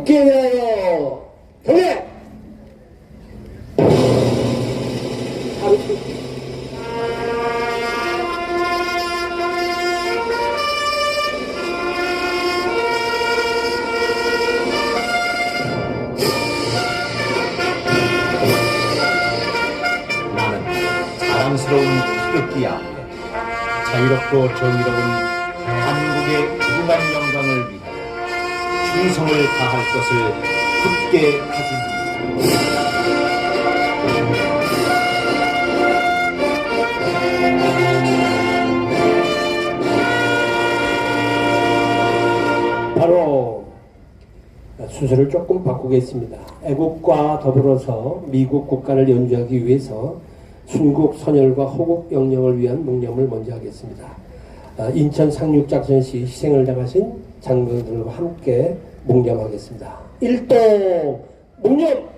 국기에 대하여 경례! 나는 자랑스러운 태극기 앞에 자유롭고 정의로운 한국의 무궁한 영광을 위하여 충성을 다할 것을 굳게 다짐합니다. 바로 순서를 조금 바꾸겠습니다. 애국과 더불어서 미국 국가를 연주하기 위해서 순국 선열과 호국 영령을 위한 묵념을 먼저 하겠습니다. 인천 상륙작전 시 희생을 당하신 장병들과 함께 묵념하겠습니다. 일동 묵념!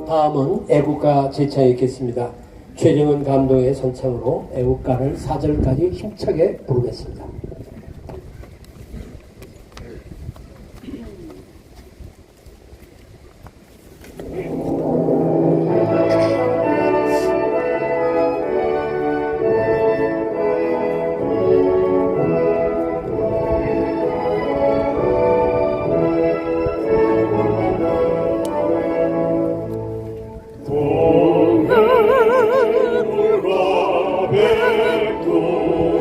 다음은 애국가 제창이 있겠습니다. 최정은 감독의 선창으로 애국가를 4절까지 힘차게 부르겠습니다.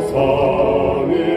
백두산을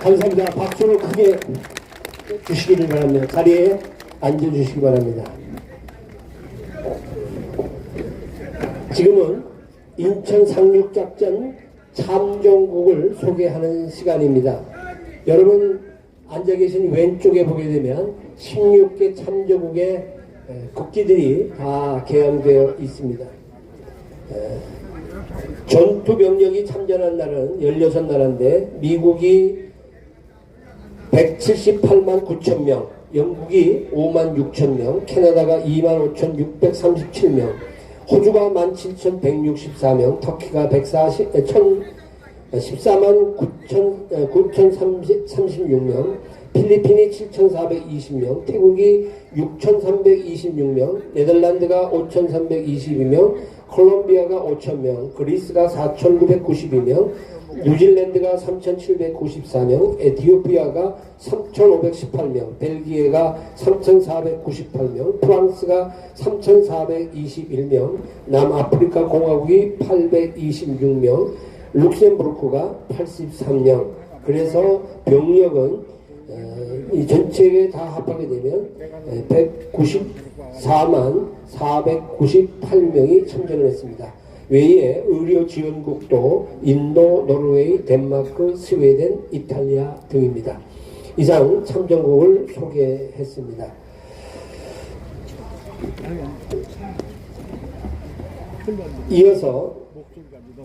감사합니다. 박수를 크게 주시기를 바랍니다. 자리에 앉아주시기 바랍니다. 지금은 인천 상륙작전 참전국을 소개하는 시간입니다. 여러분 앉아 계신 왼쪽에 보게 되면 16개 참전국의 국기들이 다 개양되어 있습니다. 전투 병력이 참전한 날은 16나라인데 미국이 178만 9천 명, 영국이 5만 6천 명, 캐나다가 2만 5,637명, 호주가 17,164명, 터키가 14만 9,036명, 필리핀이 7,420명, 태국이 6,326명, 네덜란드가 5,322명, 콜롬비아가 5,000명, 그리스가 4,992명, 뉴질랜드가 3,794명, 에티오피아가 3,518명, 벨기에가 3,498명, 프랑스가 3,421명, 남아프리카 공화국이 826명, 룩셈부르크가 83명. 그래서 병력은 이 전체에 다 합하게 되면 194만 498명이 참전을 했습니다. 외에 의료 지원국도 인도, 노르웨이, 덴마크, 스웨덴, 이탈리아 등입니다. 이상 참전국을 소개했습니다. 이어서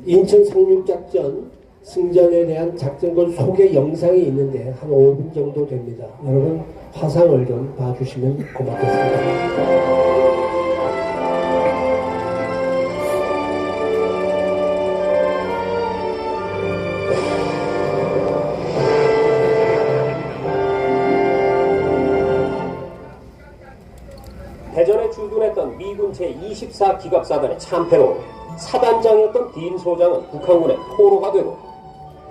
인천 상륙작전 승전에 대한 작전권 소개 영상이 있는데 한 5분 정도 됩니다. 여러분 화상을 좀 봐주시면 고맙겠습니다. 대전에 주둔했던 미군 제24기갑사단의 참패로 사단장이었던 딘 소장은 북한군의 포로가 되고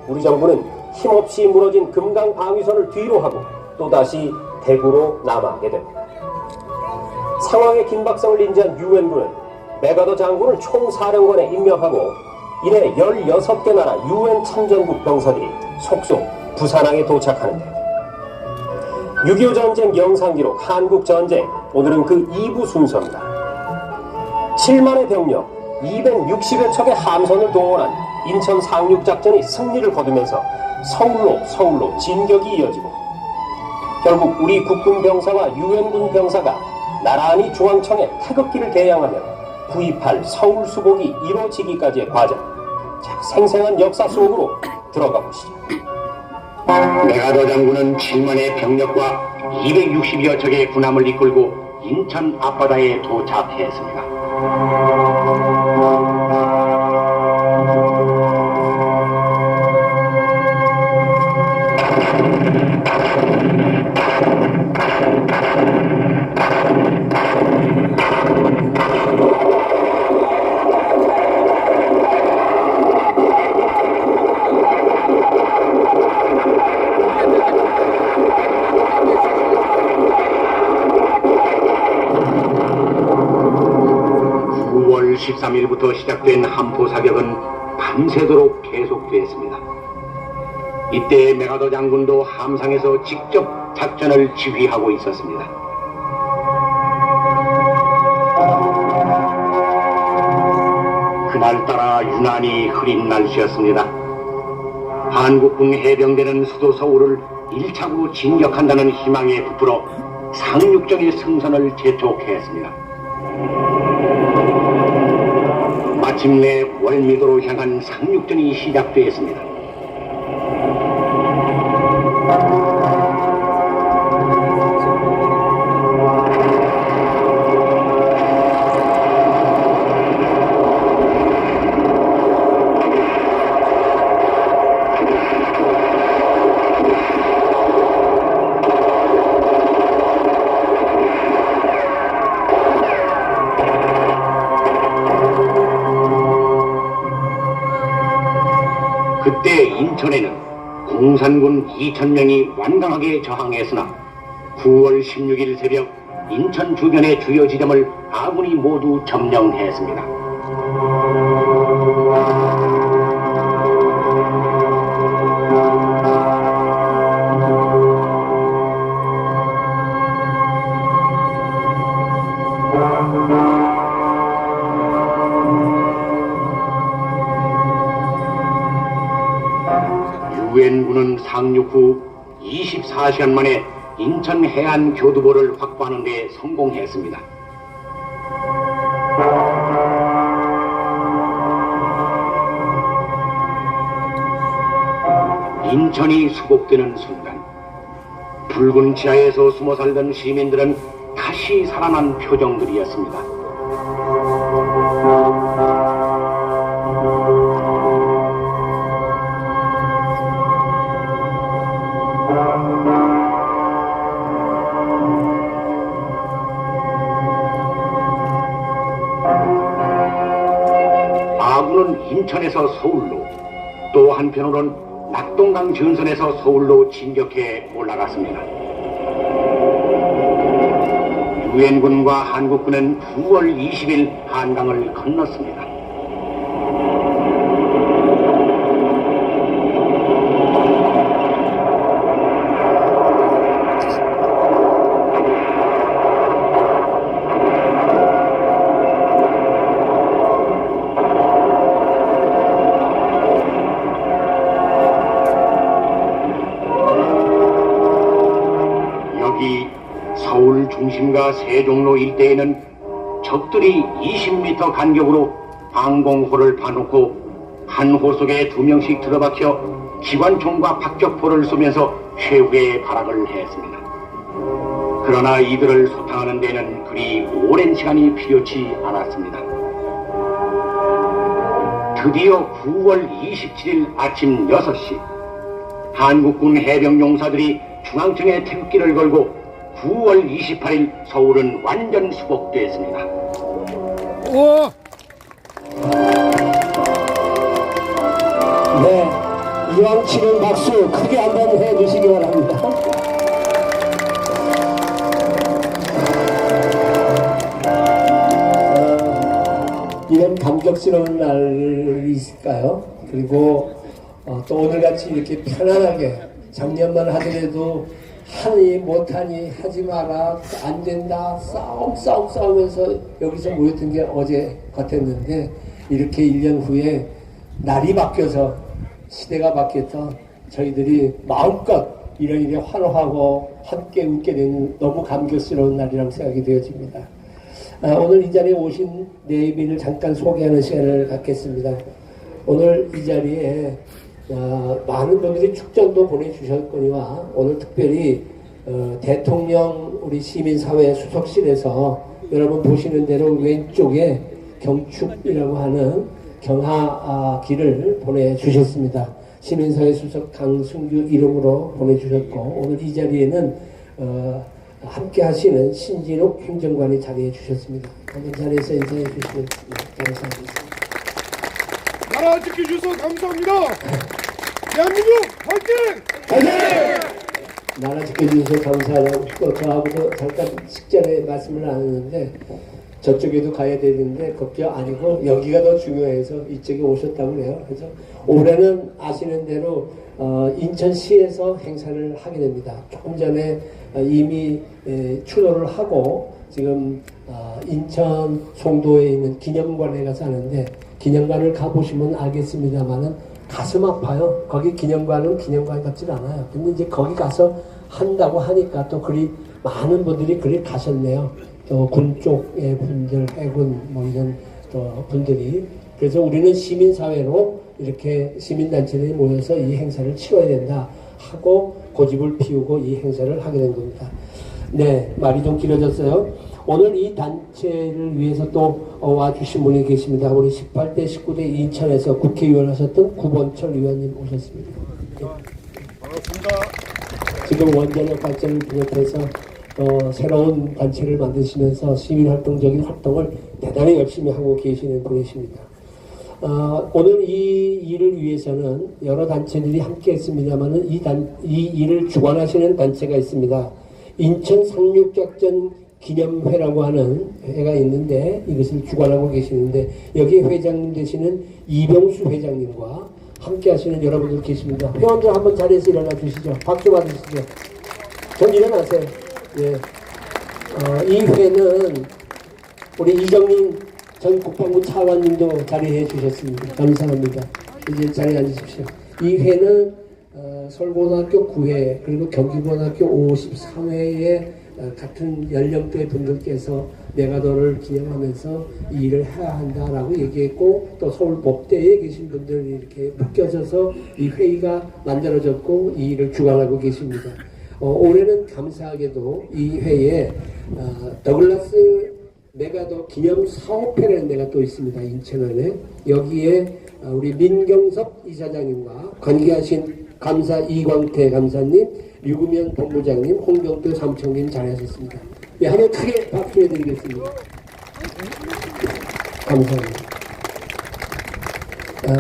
우리 정부는 힘없이 무너진 금강 방위선을 뒤로 하고 또다시 대구로 남하하게 됩니다. 상황의 긴박성을 인지한 유엔군은 메가더 장군을 총사령관에 임명하고 이내 16개 나라 유엔 참전국 병사들이 속속 부산항에 도착하는데 6.25 전쟁 영상기록 한국전쟁, 오늘은 그 2부 순서입니다. 7만의 병력, 260여 척의 함선을 동원한 인천 상륙작전이 승리를 거두면서 서울로 진격이 이어지고 결국 우리 국군 병사와 유엔군 병사가 나란히 중앙청에 태극기를 개양하며 구입할 서울 수복이 이루어지기까지의 과정. 자, 생생한 역사 속으로 들어가 보시죠. 메가더 장군은 7만의 병력과 260여 척의 군함을 이끌고 인천 앞바다에 도착했습니다. (9월 13일부터) 시작된 함포 사격은 밤새도록 계속됐습니다. 이때 메가더 장군도 함상에서 직접 작전을 지휘하고 있었습니다. 그날따라 유난히 흐린 날씨였습니다. 한국군 해병대는 수도 서울을 1차로 진격한다는 희망에 부풀어 상륙정의 승선을 재촉했습니다. 마침내 월미도로 향한 상륙전이 시작되었습니다. 그때 인천에는 공산군 2,000명이 완강하게 저항했으나 9월 16일 새벽 인천 주변의 주요 지점을 아군이 모두 점령했습니다. 유엔군은 상륙 후 24시간 만에 인천 해안 교두보를 확보하는 데 성공했습니다. 인천이 수복되는 순간 붉은 지하에서 숨어 살던 시민들은 다시 살아난 표정들이었습니다. 아군은 인천에서 서울로, 또 한편으론 낙동강 전선에서 서울로 진격해 올라갔습니다. 유엔군과 한국군은 9월 20일 한강을 건넜습니다. 서울 중심과 세종로 일대에는 적들이 20m 간격으로 방공호를 파놓고 한 호 속에 2명씩 들어박혀 기관총과 박격포를 쏘면서 최후의 발악을 했습니다. 그러나 이들을 소탕하는 데는 그리 오랜 시간이 필요치 않았습니다. 드디어 9월 27일 아침 6시 한국군 해병용사들이 중앙청에 태극기를 걸고 9월 28일 서울은 완전 수복됐습니다. 우와! 네, 이왕 치는 박수 크게 한번 해주시기 바랍니다. 이런 감격스러운 날이 있을까요? 그리고 또 오늘같이 이렇게 편안하게 작년만 하더라도 하니 못하니 하지 마라 안 된다 싸우면서 여기서 모였던 게 어제 같았는데 이렇게 1년 후에 날이 바뀌어서 시대가 바뀌어서 저희들이 마음껏 이런 일에 환호하고 함께 웃게 되는 너무 감격스러운 날이라고 생각이 되어집니다. 오늘 이 자리에 오신 네 분을 잠깐 소개하는 시간을 갖겠습니다. 오늘 이 자리에 많은 분들이 축전도 보내주셨거니와 오늘 특별히 대통령 우리 시민사회 수석실에서 여러분 보시는 대로 왼쪽에 경축이라고 하는 경하기를 보내주셨습니다. 시민사회 수석 강승규 이름으로 보내주셨고 오늘 이 자리에는 함께 하시는 신진욱 행정관이 자리해 주셨습니다. 한번 자리에서 인사해 주시면 감사하겠습니다. 나라 지켜주셔서 감사합니다. 대한민국 화이팅! 나라 지켜주셔서 감사하고 저하고도 잠깐 식전에 말씀을 나눴는데 저쪽에도 가야 되는데 걱정 아니고 여기가 더 중요해서 이쪽에 오셨다고 그래요. 그래서 올해는 아시는 대로 인천시에서 행사를 하게 됩니다. 조금 전에 이미 출도를 하고 지금 인천 송도에 있는 기념관에 가서 하는데 기념관을 가보시면 알겠습니다만은 가슴 아파요. 거기 기념관은 기념관 같지 않아요. 근데 이제 거기 가서 한다고 하니까 또 그리 많은 분들이 그리 가셨네요. 또 군 쪽의 분들, 해군 뭐 이런 또 분들이. 그래서 우리는 시민사회로 이렇게 시민단체들이 모여서 이 행사를 치러야 된다 하고 고집을 피우고 이 행사를 하게 된 겁니다. 네, 말이 좀 길어졌어요. 오늘 이 단체를 위해서 또 와주신 분이 계십니다. 우리 18대 19대 인천에서 국회의원 하셨던 구본철 의원님 오셨습니다. 네. 반갑습니다. 지금 원자력 발전을 비롯해서 새로운 단체를 만드시면서 시민활동적인 활동을 대단히 열심히 하고 계시는 분이십니다. 오늘 이 일을 위해서는 여러 단체들이 함께 했습니다만은 이 일을 주관하시는 단체가 있습니다. 인천 상륙작전 기념회라고 하는 회가 있는데 이것을 주관하고 계시는데 여기 회장님 되시는 이병수 회장님과 함께 하시는 여러분들 계십니다. 회원들 한번 자리에서 일어나 주시죠. 박수 받으시죠. 전 일어나세요. 예. 이 회는 우리 이정민 전 국방부 차관님도 자리해 주셨습니다. 감사합니다. 이제 자리에 앉으십시오. 이 회는 서울고등학교 9회 그리고 경기고등학교 53회의 같은 연령대 분들께서 메가더를 기념하면서 이 일을 해야 한다라고 얘기했고 또 서울법대에 계신 분들이 이렇게 묶여져서 이 회의가 만들어졌고 이 일을 주관하고 계십니다. 올해는 감사하게도 이 회의에 더글라스 메가더 기념 사업회라는 데가 또 있습니다. 인천원에. 여기에 우리 민경섭 이사장님과 관계하신 감사 이광태 감사님, 류구면 본부장님, 홍경표 삼청님 잘하셨습니다. 네, 한번 크게 박수해드리겠습니다. 감사합니다.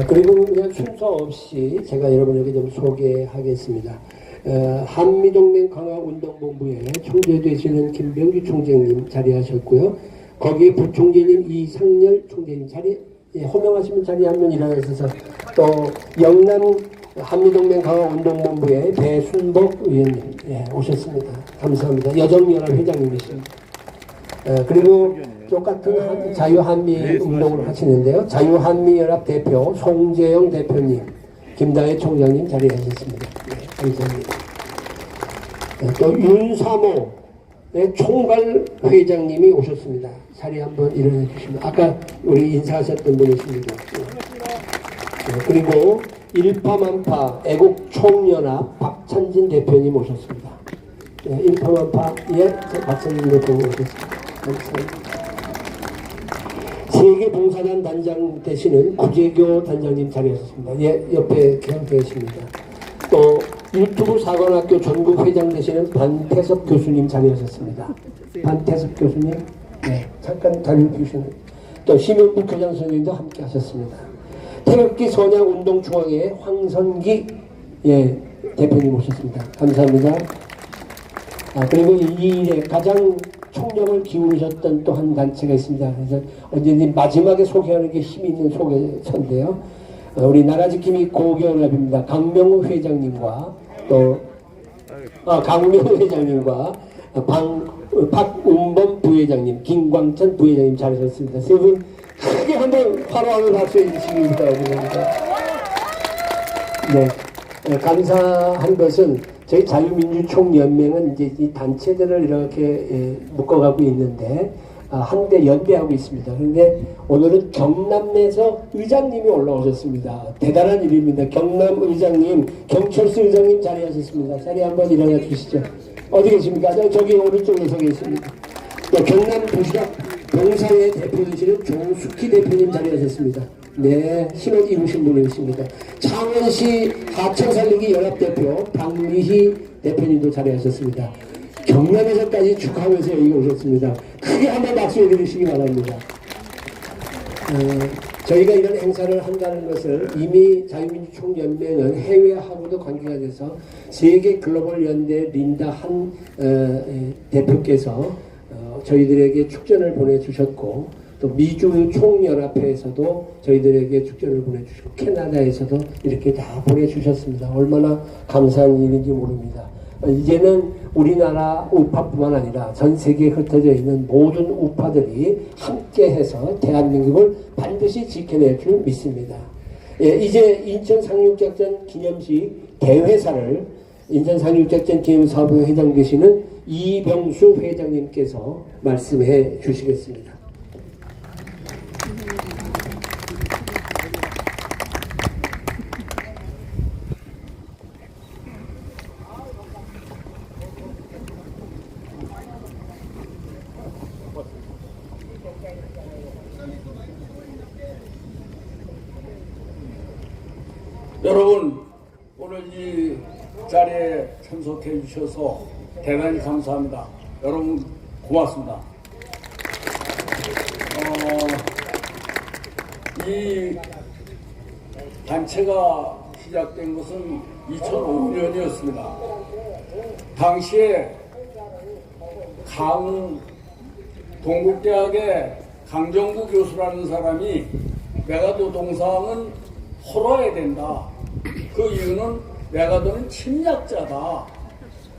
그리고 그냥 순서 없이 제가 여러분에게 좀 소개하겠습니다. 한미동맹 강화운동본부에 총재 되시는 김병규 총재님 자리하셨고요. 거기에 부총재님 이상열 총재님 자리, 호명하시면 자리에 한 명 일어나셔서 또 영남 한미동맹 강화운동본부의 배순복 의원님 오셨습니다. 감사합니다. 여정연합 회장님이십니다. 그리고 똑같은 자유한미 운동을 하시는데요. 자유한미연합 대표 송재영 대표님, 김다혜 총장님 자리하셨습니다. 감사합니다. 또 윤사모의 총괄 회장님이 오셨습니다. 자리 한번 일어나 주시면 아까 우리 인사하셨던 분이십니다. 그리고 일파만파 애국총연합 박찬진 대표님 오셨습니다. 일파만파 박찬진 대표님 오셨습니다. 감사합니다. 세계봉사단 단장 되시는 구재교 단장님 자리하셨습니다. 옆에 계십니다. 또 유튜브 사관학교 전국 회장 되시는 반태섭 교수님 자리하셨습니다. 반태섭 교수님, 잠깐 자리 주시는 또 심윤국 교장 선생님도 함께 하셨습니다. 태극기 선양운동중앙회 황선기 대표님 오셨습니다. 감사합니다. 그리고 이 일에 가장 총력을 기울이셨던 또 한 단체가 있습니다. 그래서 언제든지 마지막에 소개하는 게 힘이 있는 소개서인데요. 우리 나라지킴이 고교연합입니다. 강명우 회장님과 또 강명우 회장님과 박운범 부회장님, 김광천 부회장님 잘하셨습니다. 세 분 크게 한번 환호하는 박수 해주시기 바랍니다. 감사한 것은 저희 자유민주총연맹은 이제 이 단체들을 이렇게 묶어가고 있는데 한데 연대하고 있습니다. 그런데 오늘은 경남에서 의장님이 올라오셨습니다. 대단한 일입니다. 경남 의장님, 경철수 의장님 자리하셨습니다. 자리 한번 일어나 주시죠. 어디 계십니까? 저기 오른쪽에 서 계십니다. 경남 도시락 봉사회 대표 되시는 조숙희 대표님 자리하셨습니다. 네, 신원 이루신 분이십니다. 창원시 하천살리기 연합대표 박미희 대표님도 자리하셨습니다. 경남에서까지 축하하면서 여기 오셨습니다. 크게 한번 박수해 주시기 바랍니다. 저희가 이런 행사를 한다는 것을 이미 자유민주총연맹은 해외하고도 관계가 돼서 세계 글로벌 연대 린다 한 대표께서 저희들에게 축전을 보내주셨고 또 미주 총연합회에서도 저희들에게 축전을 보내주시고 캐나다에서도 이렇게 다 보내주셨습니다. 얼마나 감사한 일인지 모릅니다. 이제는 우리나라 우파뿐만 아니라 전 세계에 흩어져 있는 모든 우파들이 함께해서 대한민국을 반드시 지켜낼 줄 믿습니다. 이제 인천 상륙작전 기념식 대회사를 인천 상륙작전 기념사업회 회장 되시는 이병수 회장님께서 말씀해 주시겠습니다. 여러분, 오늘 이 자리에 참석해 주셔서 대단히 감사합니다. 여러분 고맙습니다. 이 단체가 시작된 것은 2005년이었습니다. 당시에 동국대학의 강정구 교수라는 사람이 메가더 동상은 헐어야 된다. 그 이유는 메가더는 침략자다.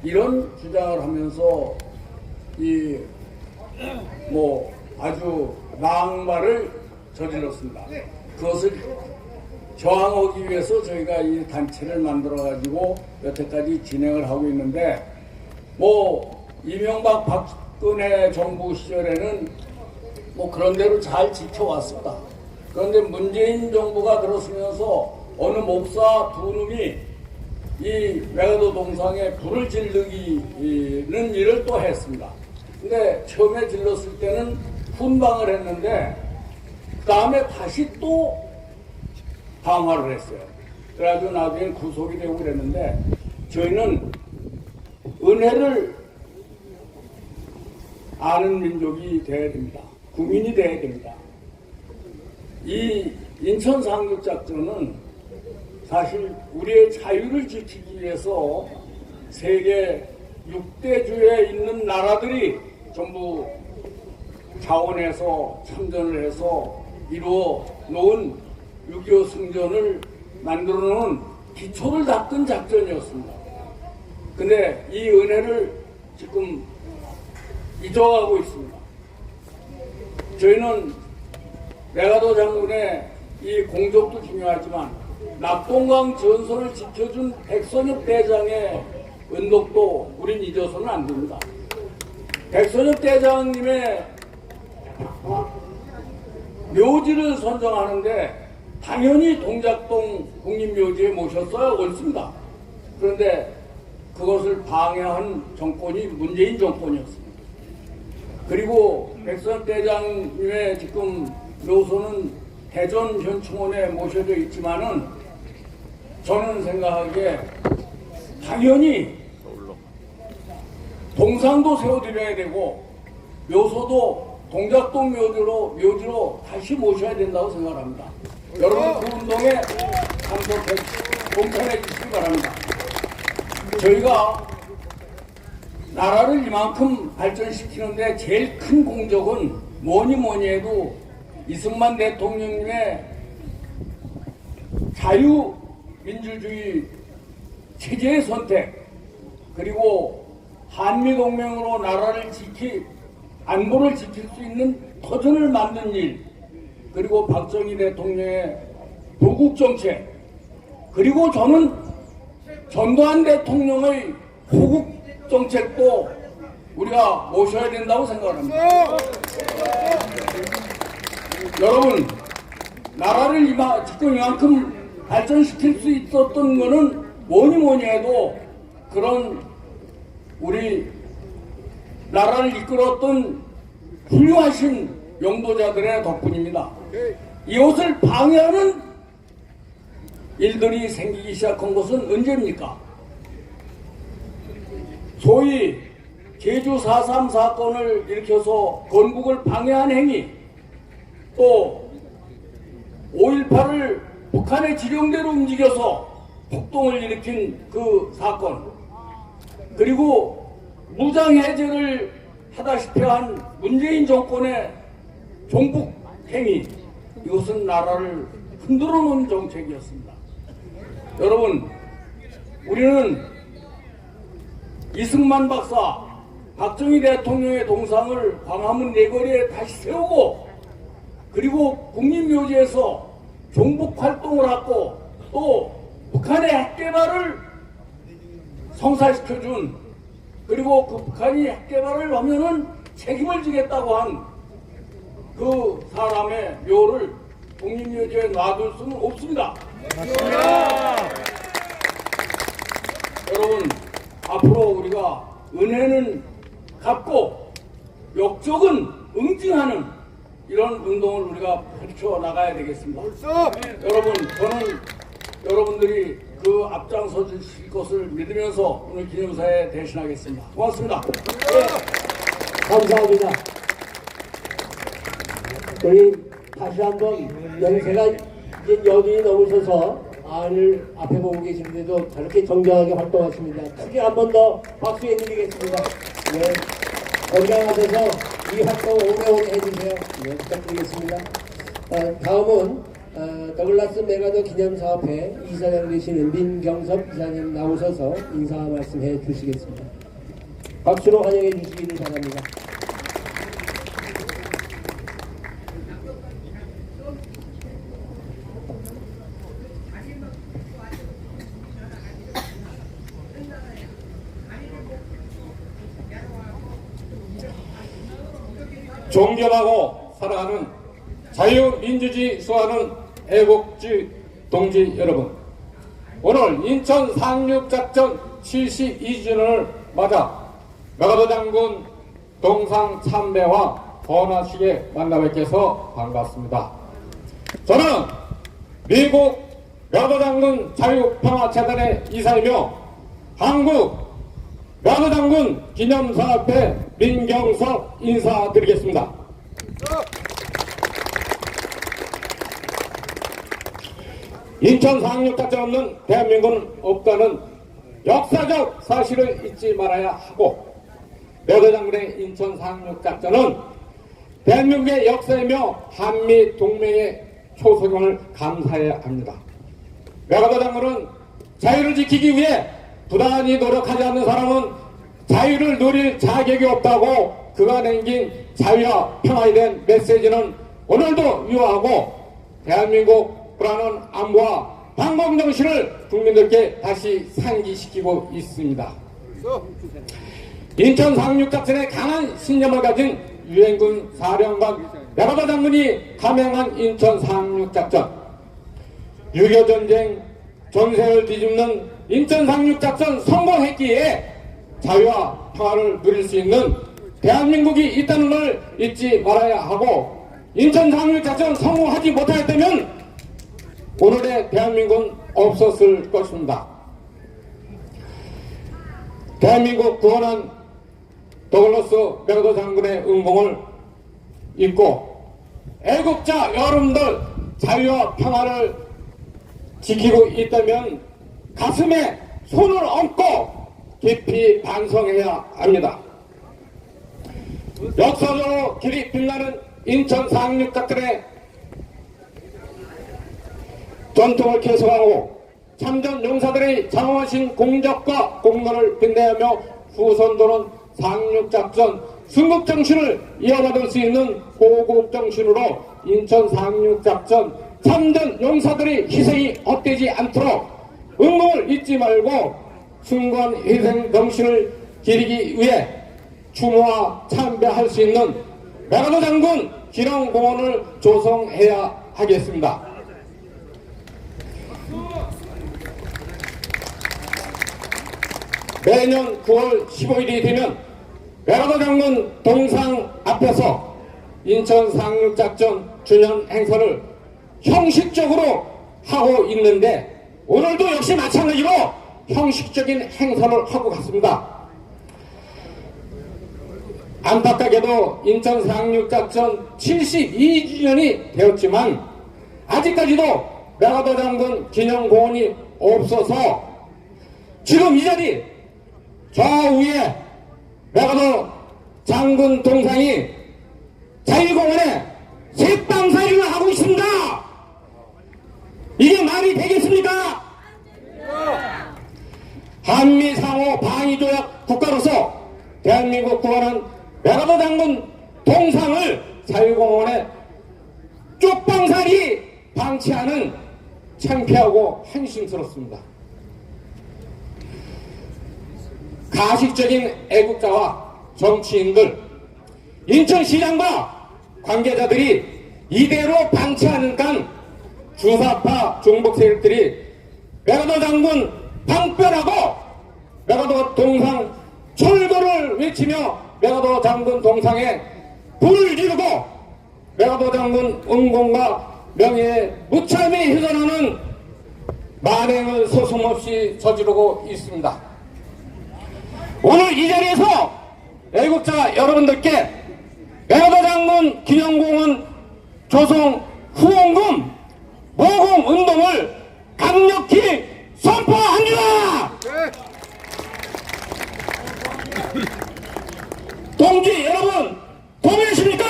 이런 주장을 하면서 아주 낙마를 저질렀습니다. 그것을 저항하기 위해서 저희가 이 단체를 만들어 가지고 여태까지 진행을 하고 있는데, 뭐 이명박 박근혜 정부 시절에는 뭐 그런 대로 잘 지켜왔습니다. 그런데 문재인 정부가 들어서면서 어느 목사 두 놈이 이 메가더 동상에 불을 지르기는 일을 또 했습니다. 근데 처음에 질렀을 때는 훈방을 했는데 그 다음에 다시 또 방화를 했어요. 그래가지고 나중에 구속이 되고 그랬는데, 저희는 은혜를 아는 민족이 되어야 됩니다. 국민이 되어야 됩니다. 이 인천 상륙작전은 사실 우리의 자유를 지키기 위해서 세계 6대주에 있는 나라들이 전부 자원해서 참전을 해서 이루어 놓은 6.25 승전을 만들어 놓은 기초를 닦은 작전이었습니다. 근데 이 은혜를 지금 잊어가고 있습니다. 저희는 메가더 장군의 이 공적도 중요하지만 낙동강 전선을 지켜준 백선엽 대장의 은덕도 우린 잊어서는 안 됩니다. 백선엽 대장님의 묘지를 선정하는데 당연히 동작동 국립묘지에 모셨어야 옳습니다. 그런데 그것을 방해한 정권이 문재인 정권이었습니다. 그리고 백선엽 대장님의 지금 묘소는 대전 현충원에 모셔져 있지만은 저는 생각하기에 당연히 동상도 세워드려야 되고 묘소도 동작동 묘지로 다시 모셔야 된다고 생각합니다. 여러분 그 운동에 동참해 주시기 바랍니다. 저희가 나라를 이만큼 발전시키는데 제일 큰 공적은 뭐니 해도 이승만 대통령님의 자유민주주의 체제의 선택, 그리고 한미동맹으로 나라를 안보를 지킬 수 있는 터전을 만든 일, 그리고 박정희 대통령의 도국정책, 그리고 저는 전두환 대통령의 호국정책도 우리가 모셔야 된다고 생각합니다. 여러분, 나라를 지금 이만큼 발전시킬 수 있었던 거는 뭐니 해도 그런 우리 나라를 이끌었던 훌륭하신 용도자들의 덕분입니다. 이것을 방해하는 일들이 생기기 시작한 것은 언제입니까? 소위 제주 4.3 사건을 일으켜서 건국을 방해한 행위, 또 5.18을 북한의 지령대로 움직여서 폭동을 일으킨 그 사건, 그리고 무장해제를 하다시피 한 문재인 정권의 종북 행위, 이것은 나라를 흔들어 놓은 정책이었습니다. 여러분, 우리는 이승만 박사, 박정희 대통령의 동상을 광화문 내거리에 다시 세우고, 그리고 국립묘지에서 종북 활동을 하고, 또 북한의 핵개발을 성사시켜준, 그리고 그 북한이 핵개발을 하면은 책임을 지겠다고 한 그 사람의 묘를 국립묘지에 놔둘 수는 없습니다. 맞습니다. 여러분, 앞으로 우리가 은혜는 갚고 역적은 응징하는 이런 운동을 우리가 펼쳐 나가야 되겠습니다. 여러분, 저는 여러분들이 그 앞장서 주실 것을 믿으면서 오늘 기념사에 대신하겠습니다. 고맙습니다. 네, 감사합니다. 우리 다시 한번 연세가 이제 여든이 넘으셔서 안을 앞에 보고 계시는데도 저렇게 정정하게 활동하십니다. 크게 한 번 더 박수해 드리겠습니다. 네, 건강하셔서 이 활동 오래오래 해주세요. 네, 부탁드리겠습니다. 다음은 더글라스 메가더 기념사업회 이사장 되시는 민경섭 이사님 나오셔서 인사 말씀해 주시겠습니다. 박수로 환영해 주시기를 바랍니다. 존경하고 사랑하는 자유민주주의 수호하는 애국주의 동지 여러분, 오늘 인천 상륙작전 72주년을 맞아 메가더 장군 동상 참배와 헌화식에 만나뵙게서 반갑습니다. 저는 미국 메가더 장군 자유평화재단의 이사이며 한국 메가더 장군 기념사업회 민경석 인사드리겠습니다. 인천 상륙작전 없는 대한민국은 없다는 역사적 사실을 잊지 말아야 하고, 메가더 장군의 인천 상륙작전은 대한민국의 역사이며 한미 동맹의 초석임을 감사해야 합니다. 메가더 장군은 자유를 지키기 위해 부단히 노력하지 않는 사람은 자유를 누릴 자격이 없다고 그가 남긴 자유와 평화에 대한 메시지는 오늘도 유효하고, 대한민국 불안한 안보와 방공 정신을 국민들께 다시 상기시키고 있습니다. 인천 상륙작전에 강한 신념을 가진 유엔군 사령관 메가더 장군이 감행한 인천 상륙작전, 6.25 전쟁 전세를 뒤집는 인천 상륙작전 성공했기에 자유와 평화를 누릴 수 있는 대한민국이 있다는 걸 잊지 말아야 하고, 인천 상륙작전 성공하지 못하였다면 오늘의 대한민국은 없었을 것입니다. 대한민국 구원한 더글러스 메가더 장군의 응공을 잊고 애국자 여러분들 자유와 평화를 지키고 있다면 가슴에 손을 얹고 깊이 반성해야 합니다. 역사적으로 길이 빛나는 인천 상륙작전의 전통을 계속하고 참전 용사들의 장엄하신 공적과 공로를 빛내며 후손들은 상륙작전 순국정신을 이어받을 수 있는 호국정신으로 인천 상륙작전 참전 용사들의 희생이 헛되지 않도록 응공을 잊지 말고 순관 희생 정신을 기리기 위해 추모와 참배할 수 있는 메가더 장군 기념공원을 조성해야 하겠습니다. 매년 9월 15일이 되면 메가더 장군 동상 앞에서 인천 상륙작전 주년 행사를 형식적으로 하고 있는데, 오늘도 역시 마찬가지로 형식적인 행사를 하고 갔습니다. 안타깝게도 인천 상륙작전 72주년이 되었지만 아직까지도 메가더 장군 기념공원이 없어서 지금 이 자리 저 위에 메가더 장군 동상이 자유공원에 색방살이를 하고 있습니다. 이게 말이 되겠습니까? 한미 상호 방위조약 국가로서 대한민국 구원한 메가더 장군 동상을 자유공원에 쪽방살이 방치하는 창피하고 한심스럽습니다. 가식적인 애국자와 정치인들, 인천시장과 관계자들이 이대로 방치하니까 주사파 종북 세력들이 메가더 장군 방편하고 메가더 동상 철거를 외치며 메가더 장군 동상에 불을 지르고 메가더 장군 응공과 명예에 무참히 훼손하는 만행을 소송없이 저지르고 있습니다. 오늘 이 자리에서 애국자 여러분들께 메가더 장군 기념공원 조성 후원금 모금 운동을 강력히 선포합니다. 동지 여러분, 동의하십니까?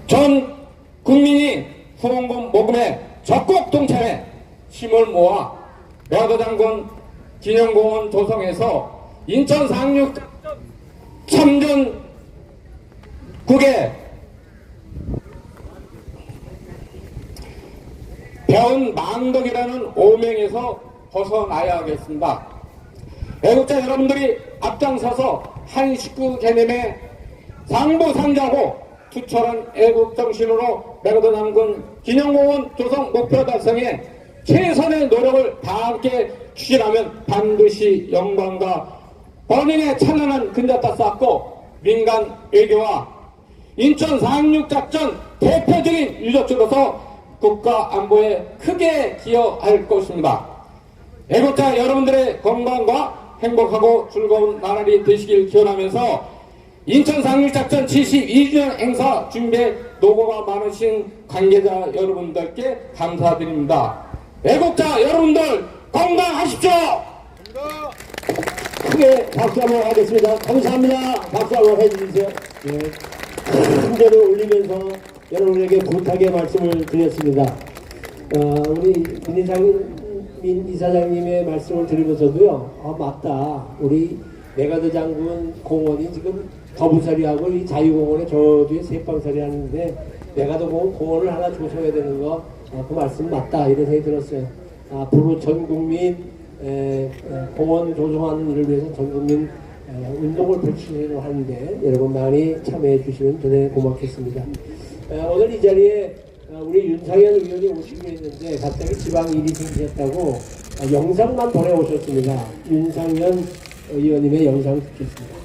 전 국민이 후원금 모금에 적극 동참해 힘을 모아 메가더 장군 기념공원 조성해서 인천 상륙 참전국의 배운 망덕이라는 오명에서 벗어나야 하겠습니다. 애국자 여러분들이 앞장서서 한 식구 개념의 상부상자고 투철한 애국정신으로 메가더 장군 기념공원 조성 목표 달성에 최선의 노력을 다 함께 추진하면 반드시 영광과 번영의 찬란한 근자타 쌓고 민간 외교와 인천 상륙작전 대표적인 유적지로서 국가 안보에 크게 기여할 것입니다. 애국자 여러분들의 건강과 행복하고 즐거운 나날이 되시길 기원하면서 인천 상륙작전 72주년 행사 준비에 노고가 많으신 관계자 여러분들께 감사드립니다. 애국자 여러분들 건강하십시오. 크게 박수 한번 하겠습니다. 감사합니다. 박수 한번 해주세요. 힘대를 올리면서 여러분에게 부탁의 말씀을 드렸습니다. 우리 민 이사장님의 말씀을 들으면서도요, 맞다. 우리 메가더 장군 공원이 지금 더부살이하고 이 자유공원에 저 뒤에 새빵살이 하는데 메가더 공원을 하나 조성해야 되는 거, 그 말씀 맞다. 이런 생각이 들었어요. 앞으로 전 국민 공원 조성하는 일을 위해서 전 국민 운동을 펼치려고 하는데 여러분 많이 참여해 주시면 대단히 고맙겠습니다. 오늘 이 자리에 우리 윤상현 의원이 오시기로 했는데 갑자기 지방 일이 생기셨다고 영상만 보내오셨습니다. 윤상현 의원님의 영상 듣겠습니다.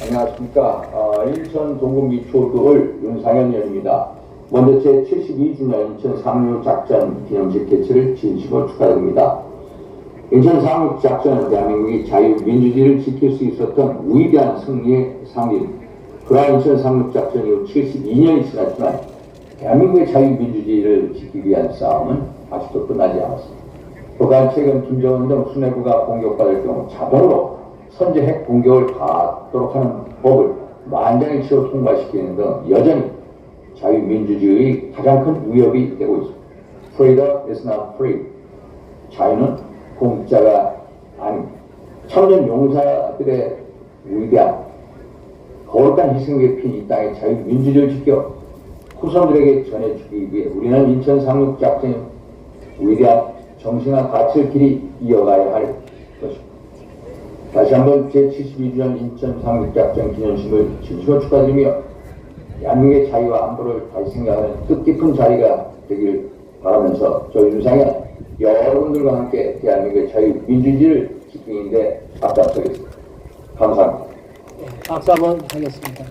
안녕하십니까. 인천 동국미 추억을 윤상현 의원입니다. 먼저 제72주년 인천 상륙작전 기념식 개최를 진심으로 축하드립니다. 인천 상륙작전은 대한민국이 자유민주주의를 지킬 수 있었던 위대한 승리의 상징. 그러한 인천 상륙작전 이후 72년이 지났지만 대한민국의 자유민주주의를 지키기 위한 싸움은 아직도 끝나지 않았습니다. 또한 최근 김정은 등 수뇌부가 공격받을 경우 자동으로 선제 핵 공격을 받도록 하는 법을 만장일치로 통과시키는 등 여전히 자유민주주의의 가장 큰 위협이 되고 있습니다. Freedom is not free. 자유는 공짜가 아닙니다. 청년 용사들의 위대한 거룩한 희생에 핀 이 땅의 자유민주주의를 지켜 후손들에게 전해주기 위해 우리는 인천 상륙작전의 위대한 정신과 가치를 길이 이어가야 할 것입니다. 다시 한번 제72주년 인천 상륙작전 기념식을 진심으로 축하드리며 대한민국의 자유와 안보를 다시 생각하는 뜻깊은 자리가 되길 바라면서 저 윤상현 여러분들과 함께 대한민국의 자유민주주의를 지키는데 앞장서겠습니다. 감사합니다. 박수 한번 하겠습니다.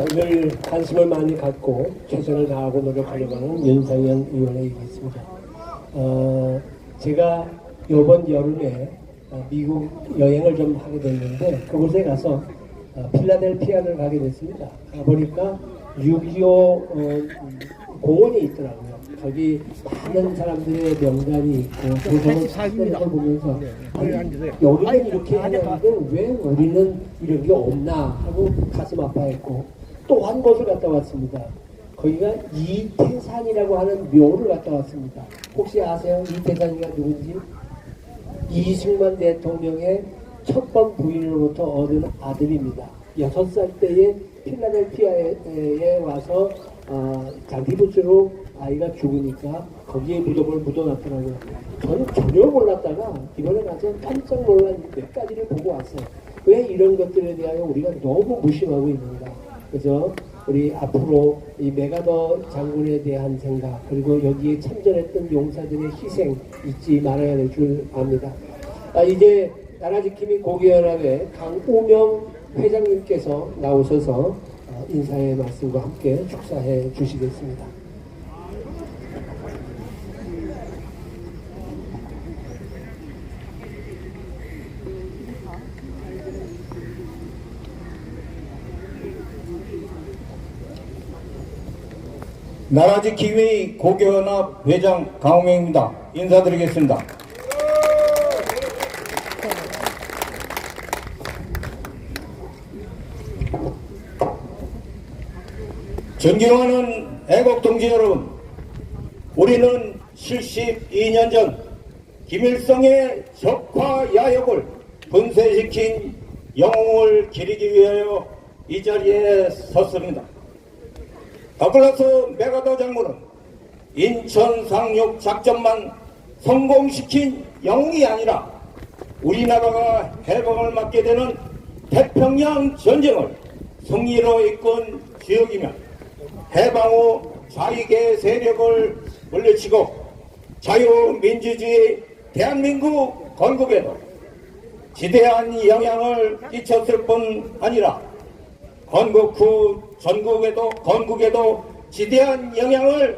늘 관심을 많이 갖고 최선을 다하고 노력하려고 하는 윤상현 의원이겠습니다. 제가 이번 여름에 미국 여행을 좀 하게 됐는데 그곳에 가서 필라델피아를 가게 됐습니다. 가보니까 6.25 공원이 있더라고요. 거기 많은 사람들의 명단이 있고 조성을 하는 걸 보면서 여기는 이렇게 하는데 왜 우리는 이런 게 없나 하고 가슴 아파했고 또 한 곳을 갔다 왔습니다. 거기가 이태산이라고 하는 묘를 갔다 왔습니다. 혹시 아세요? 이태산이가 누군지? 이승만 대통령의 첫 번 부인으로부터 얻은 아들입니다. 6살 때에 필라델피아에 와서 잔디부스로 아이가 죽으니까 거기에 무덤을 묻어놨더라고요. 저는 전혀 몰랐다가 이번에 가서 깜짝 놀란 몇 가지를 보고 왔어요. 왜 이런 것들에 대하여 우리가 너무 무심하고 있는가. 그래서 우리 앞으로 이 메가더 장군에 대한 생각 그리고 여기에 참전했던 용사들의 희생 잊지 말아야 될 줄 압니다. 이제 나라지킴이 고기연합의 강우명 회장님께서 나오셔서 인사의 말씀과 함께 축사해 주시겠습니다. 나라지킴이 고기연합 회장 강우명입니다. 인사드리겠습니다. 존경하는 애국동지 여러분, 우리는 72년 전 김일성의 적화 야욕을 분쇄시킨 영웅을 기리기 위하여 이 자리에 섰습니다. 더글라스 메가더 장군은 인천 상륙 작전만 성공시킨 영웅이 아니라 우리나라가 해방을 맞게 되는 태평양 전쟁을 승리로 이끈 지역이며 해방 후 좌익의 세력을 물리치고 자유민주주의 대한민국 건국에도 지대한 영향을 끼쳤을 뿐 아니라 건국 후 건국에도 지대한 영향을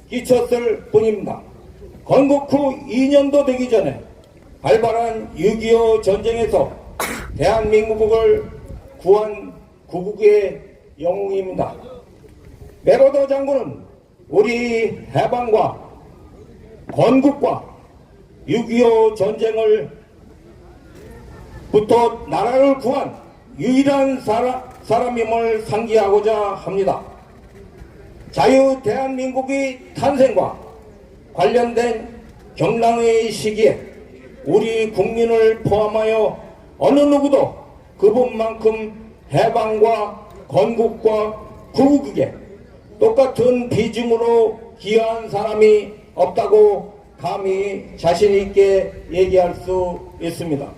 끼쳤을 뿐입니다. 건국 후 2년도 되기 전에 발발한 6.25 전쟁에서 대한민국을 구한 구국의 영웅입니다. 메로더 장군은 우리 해방과 건국과 6.25 전쟁을 부터 나라를 구한 유일한 사람임을 상기하고자 합니다. 자유 대한민국의 탄생과 관련된 경랑의 시기에 우리 국민을 포함하여 어느 누구도 그분만큼 해방과 건국과 구국에 똑같은 비중으로 기여한 사람이 없다고 감히 자신있게 얘기할 수 있습니다.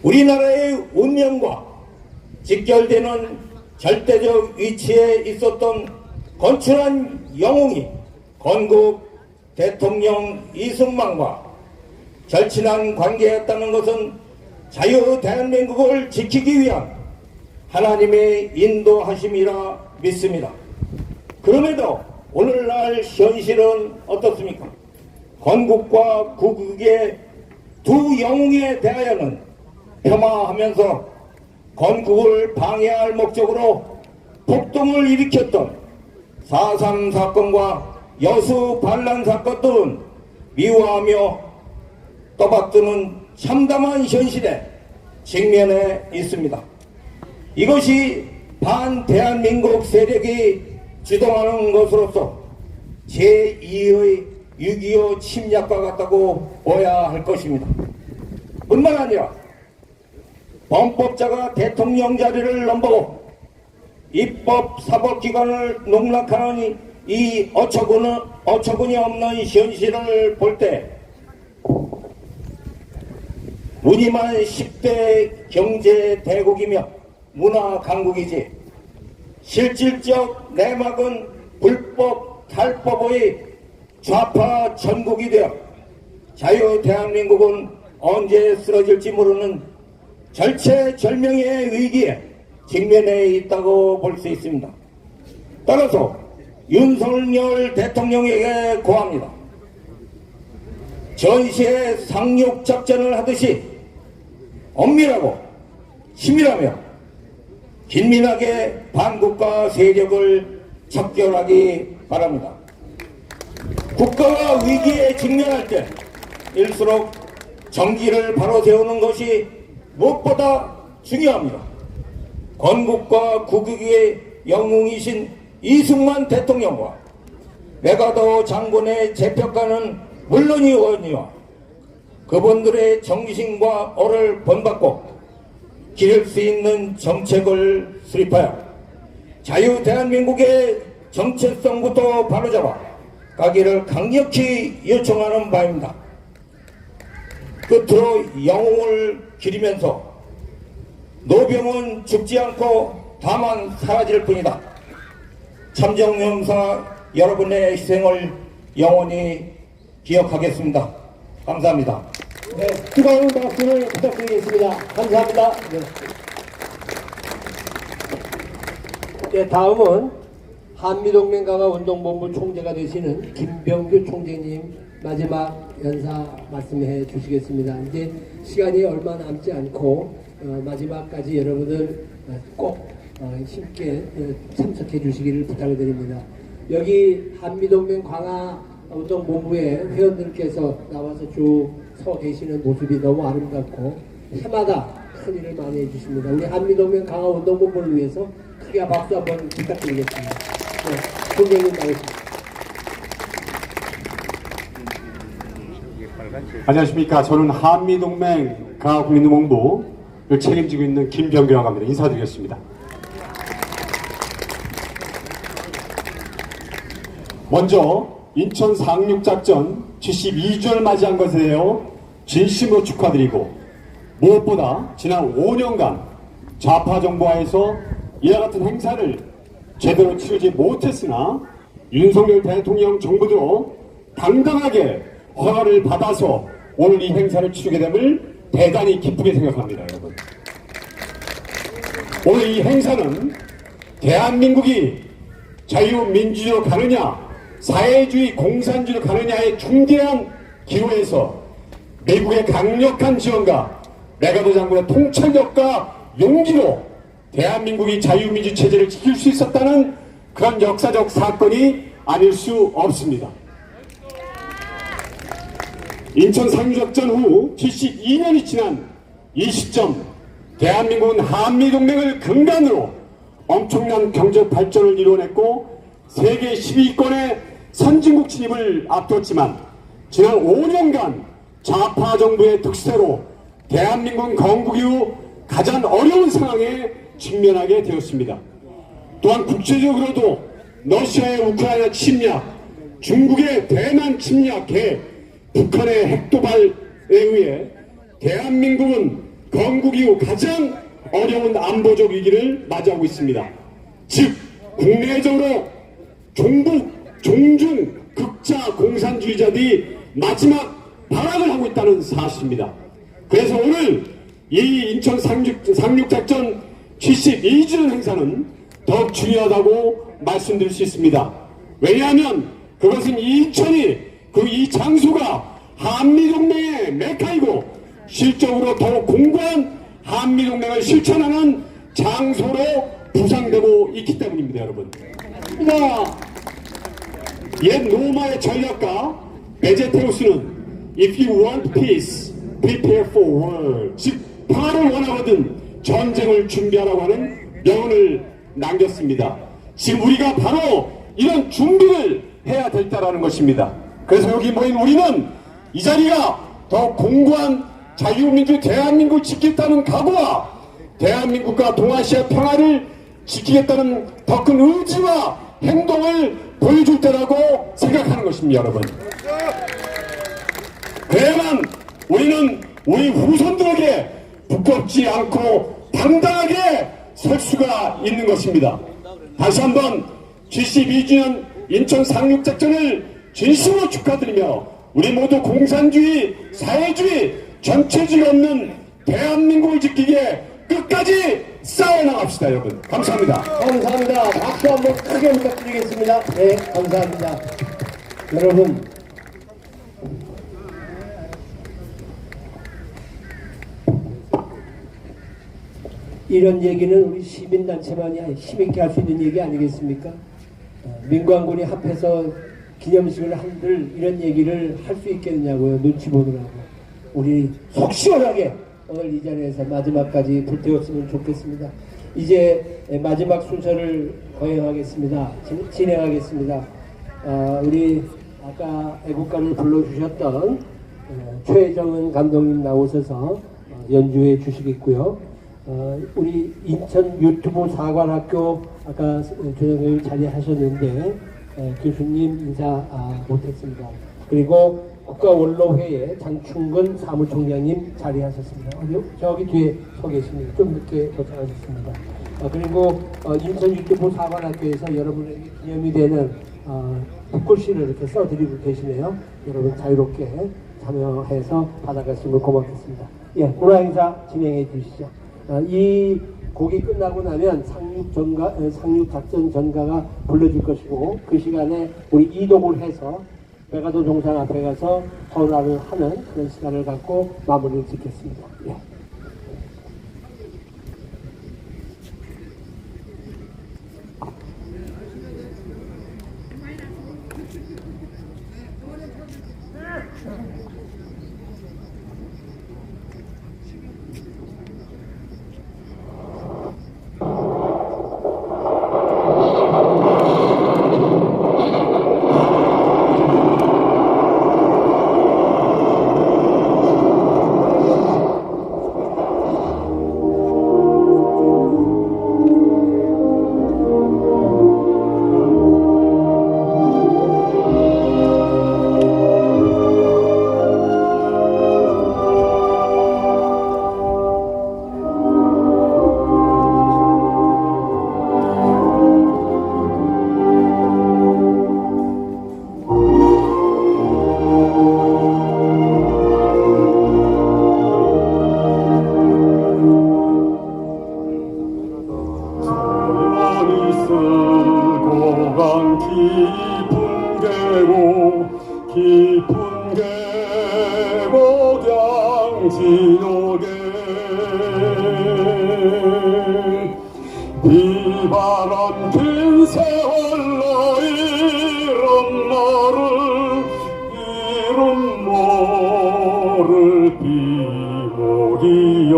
우리나라의 운명과 직결되는 절대적 위치에 있었던 건축한 영웅이 건국 대통령 이승만과 절친한 관계였다는 것은 자유 대한민국을 지키기 위한 하나님의 인도하심이라 믿습니다. 그럼에도 오늘날 현실은 어떻습니까? 건국과 구국의 두 영웅에 대하여는 폄하하면서 건국을 방해할 목적으로 폭동을 일으켰던 4.3 사건과 여수 반란 사건들은 미화하며 떠받드는 참담한 현실에 직면해 있습니다. 이것이 반대한민국 세력이 주동하는 것으로서 제2의 6.25 침략과 같다고 봐야 할 것입니다. 뿐만 아니라 범법자가 대통령 자리를 넘보고 입법 사법기관을 농락하는 이 어처구니 없는 현실을 볼 때 무늬만 10대 경제 대국이며 문화 강국이지 실질적 내막은 불법 탈법의 좌파 전국이 되어 자유 대한민국은 언제 쓰러질지 모르는 절체절명의 위기에 직면해 있다고 볼 수 있습니다. 따라서 윤석열 대통령에게 고합니다. 전시의 상륙작전을 하듯이 엄밀하고 치밀하며 긴밀하게 반국가 세력을 척결하기 바랍니다. 국가가 위기에 직면할 때 일수록 정기를 바로 세우는 것이 무엇보다 중요합니다. 건국과 구국의 영웅이신 이승만 대통령과 메가더 장군의 재평가는 물론이거니와 그분들의 정신과 어를 본받고 기를 수 있는 정책을 수립하여 자유 대한민국의 정체성부터 바로잡아 가기를 강력히 요청하는 바입니다. 끝으로 영웅을 기리면서 노병은 죽지 않고 다만 사라질 뿐이다. 참정용사 여러분의 희생을 영원히 기억하겠습니다. 감사합니다. 네, 뜨거운 박수를 부탁드리겠습니다. 감사합니다. 네. 네, 다음은 한미동맹 강화운동본부 총재가 되시는 김병규 총재님 마지막 연사 말씀해 주시겠습니다. 이제 시간이 얼마 남지 않고 마지막까지 여러분들 꼭 힘께 참석해 주시기를 부탁을 드립니다. 여기 한미동맹 강화운동본부의 회원들께서 나와서 쭉 서 계시는 모습이 너무 아름답고 해마다 큰 일을 많이 해주십니다. 우리 한미동맹 강화운동본부를 위해서 크게 박수 한번 부탁드리겠습니다. 네, 총재님 나오십니다. 안녕하십니까. 저는 한미동맹 강화국민운동본부를 책임지고 있는 김병규라고 합니다. 인사드리겠습니다. 먼저 인천 상륙작전 72주년을 맞이한 것에 대해 진심으로 축하드리고 무엇보다 지난 5년간 좌파 정부하에서 이와 같은 행사를 제대로 치르지 못했으나 윤석열 대통령 정부도 당당하게 허가를 받아서 오늘 이 행사를 치르게 됨을 대단히 기쁘게 생각합니다, 여러분. 오늘 이 행사는 대한민국이 자유민주주의로 가느냐 사회주의 공산주의로 가느냐의 중대한 기로에서 미국의 강력한 지원과 메가더 장군의 통찰력과 용기로 대한민국이 자유민주 체제를 지킬 수 있었다는 그런 역사적 사건이 아닐 수 없습니다. 인천 상륙작전 후 72년이 지난 이 시점 대한민국은 한미동맹을 근간으로 엄청난 경제 발전을 이뤄냈고 세계 10위권의 선진국 진입을 앞뒀지만 지난 5년간 좌파 정부의 특세로 대한민국은 건국 이후 가장 어려운 상황에 직면하게 되었습니다. 또한 국제적으로도 러시아의 우크라이나 침략, 중국의 대만 침략에 북한의 핵도발에 의해 대한민국은 건국 이후 가장 어려운 안보적 위기를 맞이하고 있습니다. 즉 국내적으로 종북, 종중, 극자, 공산주의자들이 마지막 발악을 하고 있다는 사실입니다. 그래서 오늘 이 인천 상륙작전 72주년 행사는 더욱 중요하다고 말씀드릴 수 있습니다. 왜냐하면 그것은 인천이 이 장소가 한미동맹의 메카이고 실적으로 더욱 공고한 한미동맹을 실천하는 장소로 부상되고 있기 때문입니다, 여러분. 옛 로마의 전략가 베제테우스는 If you want peace, prepare for war. 즉 평화를 원하거든 전쟁을 준비하라고 하는 명언을 남겼습니다. 지금 우리가 바로 이런 준비를 해야 될다라는 것입니다. 그래서 여기 모인 우리는 이 자리가 더 공고한 자유민주 대한민국을 지키겠다는 각오와 대한민국과 동아시아 평화를 지키겠다는 더 큰 의지와 행동을 보여줄 때라고 생각하는 것입니다, 여러분. 그래야만 우리는 우리 후손들에게 부끄럽지 않고 당당하게 설 수가 있는 것입니다. 다시 한번 72주년 인천 상륙작전을 진심으로 축하드리며 우리 모두 공산주의, 사회주의, 전체주의 없는 대한민국을 지키기에 끝까지 싸워나갑시다, 여러분. 감사합니다. 감사합니다. 박수 한번 크게 부탁드리겠습니다. 네, 감사합니다. 여러분, 이런 얘기는 우리 시민단체만이 힘있게 할 수 있는 얘기 아니겠습니까? 민관군이 합해서 기념식을 한들 이런 얘기를 할 수 있겠냐고요. 눈치 보느라고. 우리 속 시원하게 오늘 이 자리에서 마지막까지 불태웠으면 좋겠습니다. 이제 마지막 순서를 거행하겠습니다. 진행하겠습니다. 우리 아까 애국가를 불러주셨던 최정은 감독님 나오셔서 연주해 주시겠고요. 우리 인천 유튜브 사관학교 아까 조정님 자리하셨는데 교수님 인사 못했습니다. 그리고 국가원로회의 장충근 사무총장님 자리하셨습니다. 저기 뒤에 서 계십니다. 좀 늦게 도착하셨습니다. 그리고 인천 유튜브 사관학교에서 여러분에게 기념이 되는 붓글씨를 이렇게 써드리고 계시네요. 여러분 자유롭게 참여해서 받아가시면 고맙겠습니다. 예, 문화 행사 진행해 주시죠. 이 곡이 끝나고 나면 상륙작전 전가가 불러줄 것이고 그 시간에 우리 이동을 해서 메가더 동상 앞에 가서 헌화를 하는 그런 시간을 갖고 마무리를 짓겠습니다. 예. 깊은 계곡 양진옥에 비바람 긴 세월로 이런 너를 비오리요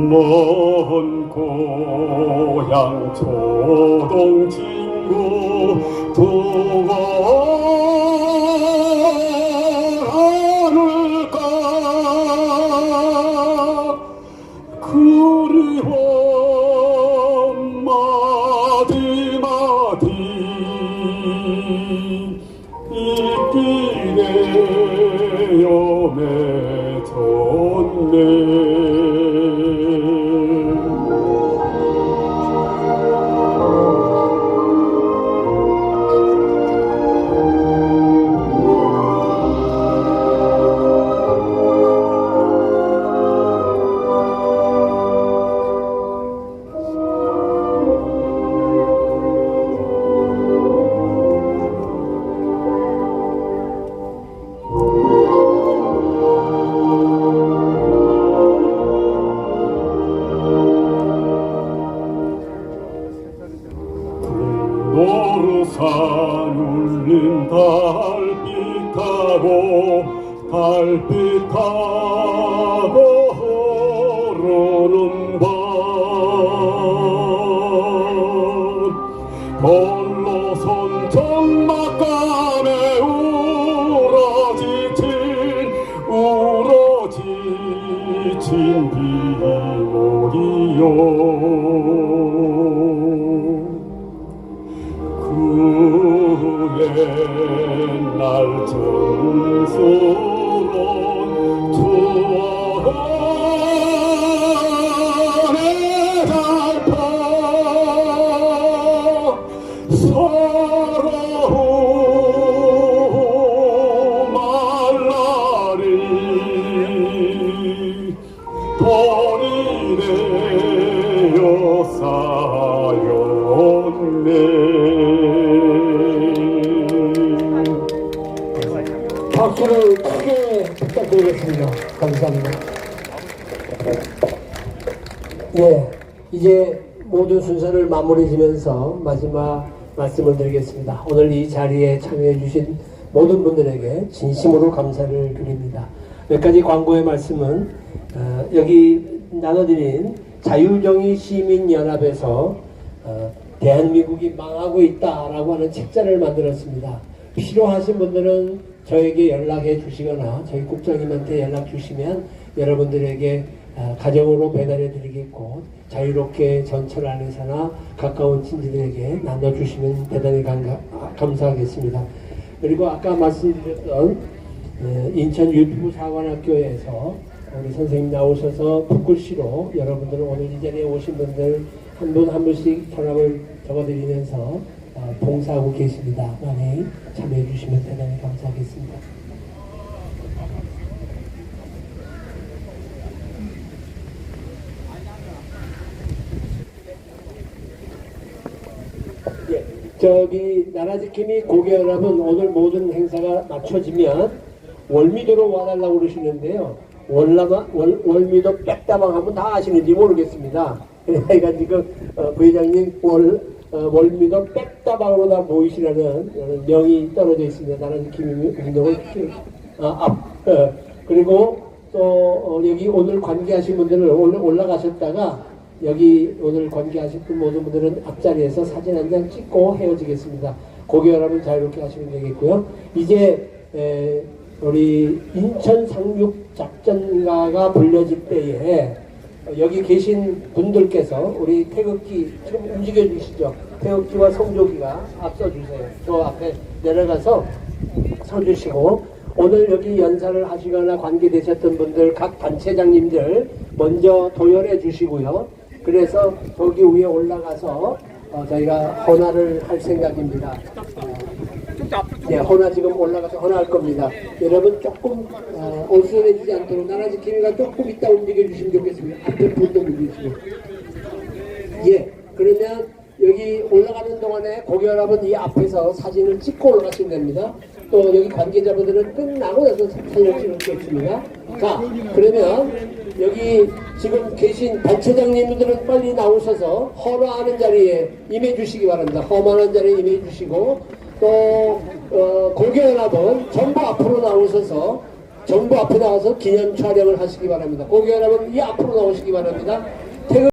먼 고향 초동 친구 두고 않을까 그리워 마디마디 있기네요 맺었네 노루산 울린 달빛 타고 흐르는 밤 홀로선 정막감에 우러지친 비오리요 그 옛날 정스러운 추억의 달파 서러운 말라리 돈이 되어 쌓였네 박수를 크게 부탁드리겠습니다. 감사합니다. 네, 이제 모든 순서를 마무리 지면서 마지막 말씀을 드리겠습니다. 오늘 이 자리에 참여해 주신 모든 분들에게 진심으로 감사를 드립니다. 몇 가지 광고의 말씀은 여기 나눠드린 자유정의 시민연합에서 대한민국이 망하고 있다라고 하는 책자를 만들었습니다. 필요하신 분들은 저에게 연락해 주시거나 저희 국장님한테 연락 주시면 여러분들에게 가정으로 배달해 드리겠고 자유롭게 전철 안에서나 가까운 친지들에게 나눠주시면 대단히 감사하겠습니다. 그리고 아까 말씀드렸던 인천 율법사관학교에서 우리 선생님 나오셔서 붓글씨로 여러분들 오늘 이 자리에 오신 분들 한 분 한 분씩 성함을 적어드리면서 봉사하고 계십니다. 많이 참여해 주시면 대단히 감사하겠습니다. 예, 저기 나라지킴이 고개연합은 오늘 모든 행사가 맞춰지면 월미도로 와달라고 그러시는데요. 월미도 백다방 하면 다 아시는지 모르겠습니다. 그러니까 지금 부회장님 월미도 백다방으로 다 모이시라는 명이 떨어져 있습니다. 나라지킴이 운동을 그리고 또 여기 오늘 관계하신 분들은 오늘 올라가셨다가 여기 오늘 관계하실 모든 분들은 앞자리에서 사진 한 장 찍고 헤어지겠습니다. 고개 여러분 자유롭게 하시면 되겠고요. 이제 우리 인천 상륙 작전가가 불려질 때에 여기 계신 분들께서 우리 태극기 좀 움직여 주시죠. 태극기와 성조기가 앞서 주세요. 저 앞에 내려가서 서 주시고 오늘 여기 연사를 하시거나 관계되셨던 분들 각 단체장님들 먼저 도열해 주시고요. 그래서 저기 위에 올라가서 저희가 헌화를 할 생각입니다. 네, 헌화 지금 올라가서 헌화할 겁니다. 여러분 조금 어수선해지지 않도록 나라지킴이가 조금 이따 움직여 주시면 좋겠습니다. 앞에 분도 움직이시고. 예. 그러면 여기 올라가는 동안에 고교연합은 이 앞에서 사진을 찍고 올라가시면 됩니다. 또 여기 관계자분들은 끝나고 나서 사진을 찍을 수 있습니다. 자, 그러면 여기 지금 계신 단체장님들은 빨리 나오셔서 헌화하는 자리에 임해 주시기 바랍니다. 헌화하는 자리에 임해 주시고 또 고교연합은 전부 앞으로 나오셔서 정부 앞에 나와서 기념 촬영을 하시기 바랍니다. 고교연합은 이 앞으로 나오시기 바랍니다.